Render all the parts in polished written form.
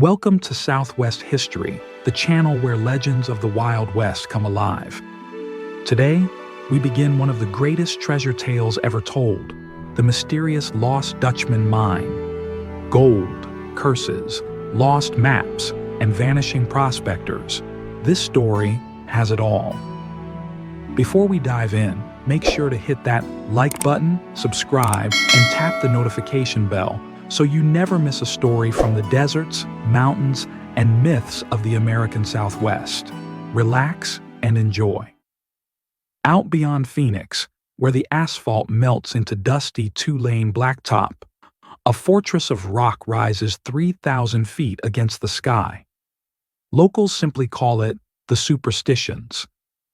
Welcome to Southwest History, the channel where legends of the Wild West come alive. Today, we begin one of the greatest treasure tales ever told, the mysterious Lost Dutchman Mine. Gold, curses, lost maps, and vanishing prospectors. This story has it all. Before we dive in, make sure to hit that like button, subscribe, and tap the notification bell so you never miss a story from the deserts, mountains, and myths of the American Southwest. Relax and enjoy. Out beyond Phoenix, where the asphalt melts into dusty two-lane blacktop, a fortress of rock rises 3,000 feet against the sky. Locals simply call it the Superstitions,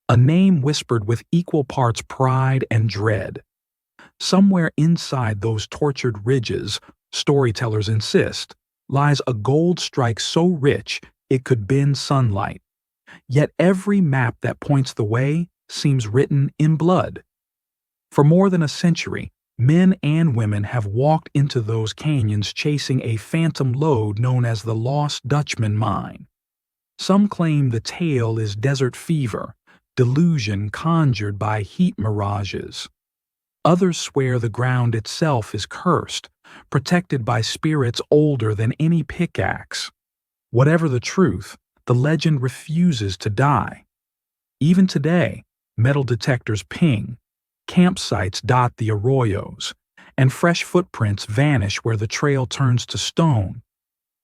a name whispered with equal parts pride and dread. Somewhere inside those tortured ridges, storytellers insist, lies a gold strike so rich it could bend sunlight. Yet every map that points the way seems written in blood. For more than a century, men and women have walked into those canyons chasing a phantom lode known as the Lost Dutchman Mine. Some claim the tale is desert fever, delusion conjured by heat mirages. Others swear the ground itself is cursed, protected by spirits older than any pickaxe. Whatever the truth, the legend refuses to die. Even today, metal detectors ping, campsites dot the arroyos, and fresh footprints vanish where the trail turns to stone.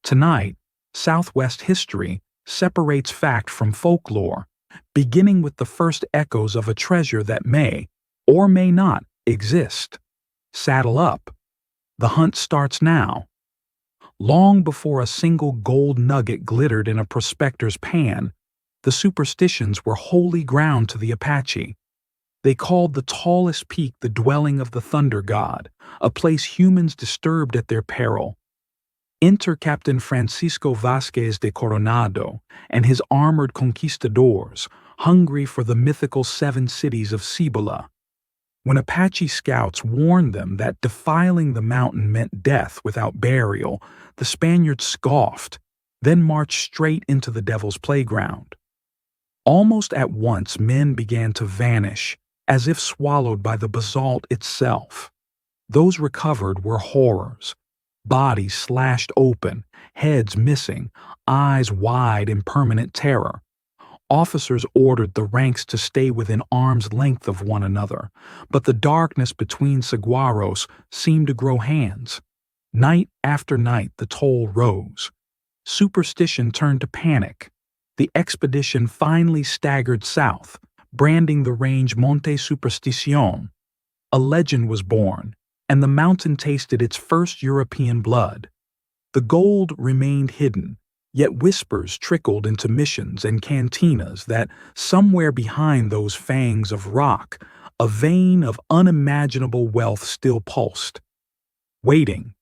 Tonight, Southwest history separates fact from folklore, beginning with the first echoes of a treasure that may, or may not, exist. Saddle up. The hunt starts now. Long before a single gold nugget glittered in a prospector's pan, the Superstitions were holy ground to the Apache. They called the tallest peak the dwelling of the thunder god, a place humans disturbed at their peril. Enter Captain Francisco Vázquez de Coronado and his armored conquistadors, hungry for the mythical 7 cities of Cibola. When Apache scouts warned them that defiling the mountain meant death without burial, the Spaniards scoffed, then marched straight into the Devil's Playground. Almost at once men began to vanish, as if swallowed by the basalt itself. Those recovered were horrors. Bodies slashed open, heads missing, eyes wide in permanent terror. Officers ordered the ranks to stay within arm's length of one another, but the darkness between saguaros seemed to grow hands. Night after night the toll rose. Superstition turned to panic. The expedition finally staggered south, branding the range Monte Superstición. A legend was born, and the mountain tasted its first European blood. The gold remained hidden, yet whispers trickled into missions and cantinas that somewhere behind those fangs of rock, a vein of unimaginable wealth still pulsed. Waiting,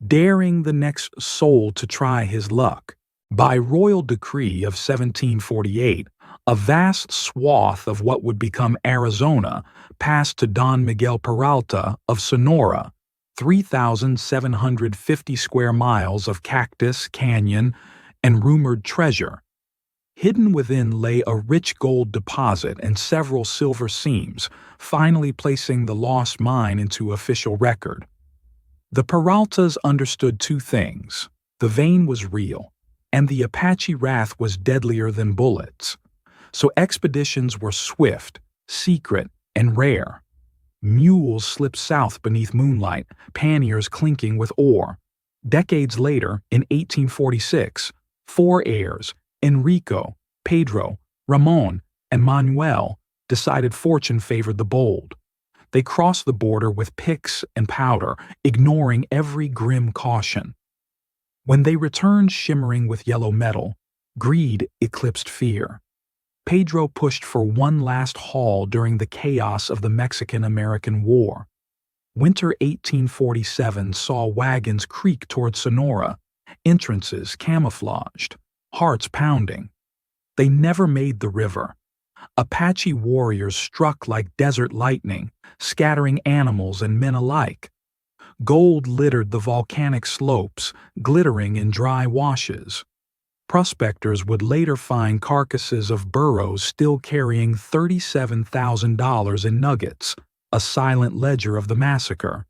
daring the next soul to try his luck. By royal decree of 1748, a vast swath of what would become Arizona passed to Don Miguel Peralta of Sonora, 3,750 square miles of cactus, canyon, and rumored treasure. Hidden within lay a rich gold deposit and several silver seams, finally placing the lost mine into official record. The Peraltas understood 2 things. The vein was real, and the Apache wrath was deadlier than bullets. So expeditions were swift, secret, and rare. Mules slipped south beneath moonlight, panniers clinking with ore. Decades later, in 1846, 4 heirs, Enrico, Pedro, Ramon, and Manuel, decided fortune favored the bold. They crossed the border with picks and powder, ignoring every grim caution. When they returned shimmering with yellow metal, greed eclipsed fear. Pedro pushed for one last haul during the chaos of the Mexican-American War. Winter 1847 saw wagons creak toward Sonora, entrances camouflaged, hearts pounding. They never made the river. Apache warriors struck like desert lightning, scattering animals and men alike. Gold littered the volcanic slopes, glittering in dry washes. Prospectors would later find carcasses of burros still carrying $37,000 in nuggets, a silent ledger of the massacre.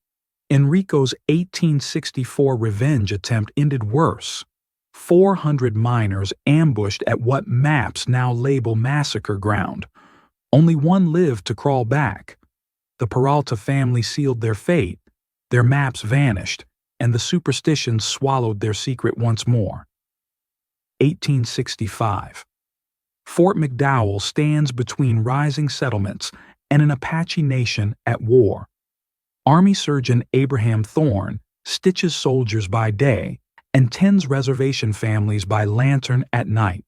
Enrico's 1864 revenge attempt ended worse. 400 miners ambushed at what maps now label massacre ground. Only one lived to crawl back. The Peralta family sealed their fate. Their maps vanished, and the superstitions swallowed their secret once more. 1865. Fort McDowell stands between rising settlements and an Apache nation at war. Army Surgeon Abraham Thorne stitches soldiers by day and tends reservation families by lantern at night.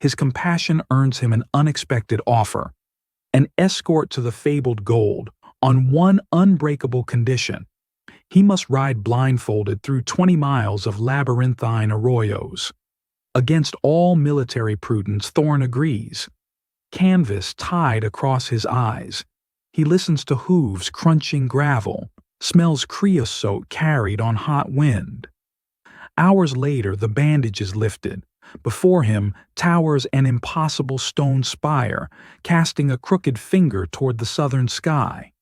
His compassion earns him an unexpected offer, an escort to the fabled gold, on one unbreakable condition: he must ride blindfolded through 20 miles of labyrinthine arroyos. Against all military prudence, Thorne agrees. Canvas tied across his eyes, he listens to hooves crunching gravel, smells creosote carried on hot wind. Hours later, the bandage is lifted. Before him towers an impossible stone spire, casting a crooked finger toward the southern sky.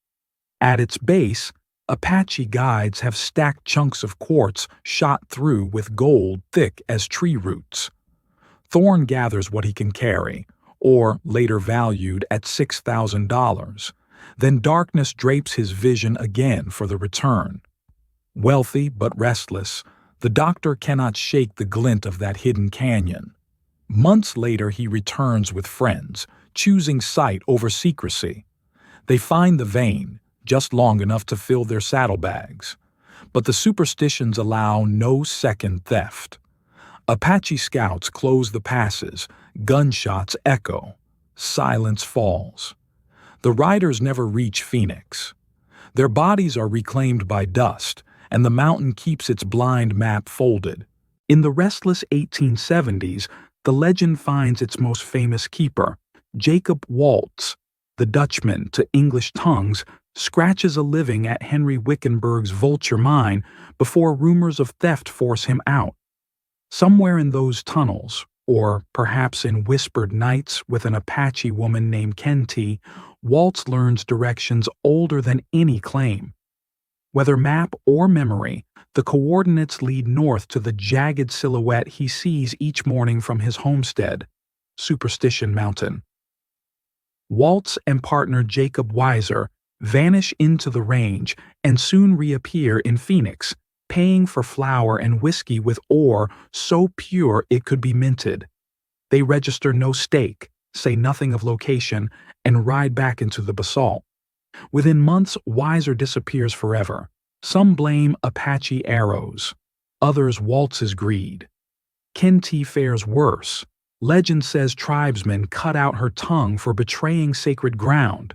At its base, Apache guides have stacked chunks of quartz shot through with gold thick as tree roots. Thorne gathers what he can carry, or later valued at $6,000. Then darkness drapes his vision again for the return. Wealthy but restless, the doctor cannot shake the glint of that hidden canyon. Months later he returns with friends, choosing sight over secrecy. They find the vein, just long enough to fill their saddlebags. But the superstitions allow no second theft. Apache scouts close the passes, gunshots echo, silence falls. The riders never reach Phoenix. Their bodies are reclaimed by dust, and the mountain keeps its blind map folded. In the restless 1870s, the legend finds its most famous keeper. Jacob Waltz, the Dutchman to English tongues, scratches a living at Henry Wickenburg's Vulture Mine before rumors of theft force him out. Somewhere in those tunnels, or perhaps in whispered nights with an Apache woman named Kenty, Waltz learns directions older than any claim. Whether map or memory, the coordinates lead north to the jagged silhouette he sees each morning from his homestead, Superstition Mountain. Waltz and partner Jacob Weiser vanish into the range and soon reappear in Phoenix, paying for flour and whiskey with ore so pure it could be minted. They register no stake, say nothing of location, and ride back into the basalt. Within months, Weiser disappears forever. Some blame Apache arrows, others Waltz's greed. Kenty fares worse. Legend says tribesmen cut out her tongue for betraying sacred ground.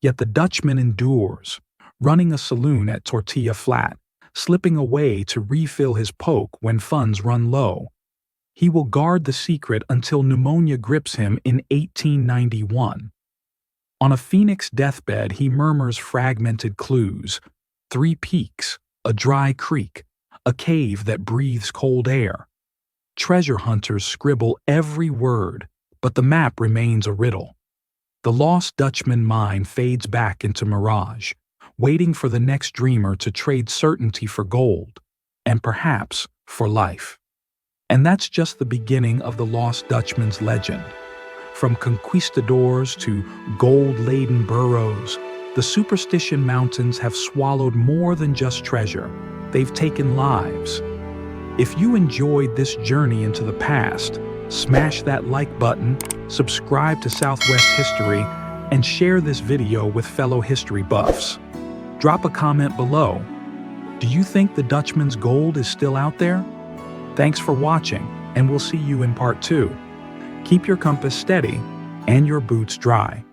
Yet the Dutchman endures, running a saloon at Tortilla Flat, slipping away to refill his poke when funds run low. He will guard the secret until pneumonia grips him in 1891. On a Phoenix deathbed, he murmurs fragmented clues: 3 peaks, a dry creek, a cave that breathes cold air. Treasure hunters scribble every word, but the map remains a riddle. The Lost Dutchman Mine fades back into mirage, waiting for the next dreamer to trade certainty for gold, and perhaps for life. And that's just the beginning of the Lost Dutchman's legend. From conquistadors to gold-laden burros, the Superstition Mountains have swallowed more than just treasure. They've taken lives. If you enjoyed this journey into the past, smash that like button, subscribe to Southwest History, and share this video with fellow history buffs. Drop a comment below. Do you think the Dutchman's gold is still out there? Thanks for watching, and we'll see you in part 2. Keep your compass steady and your boots dry.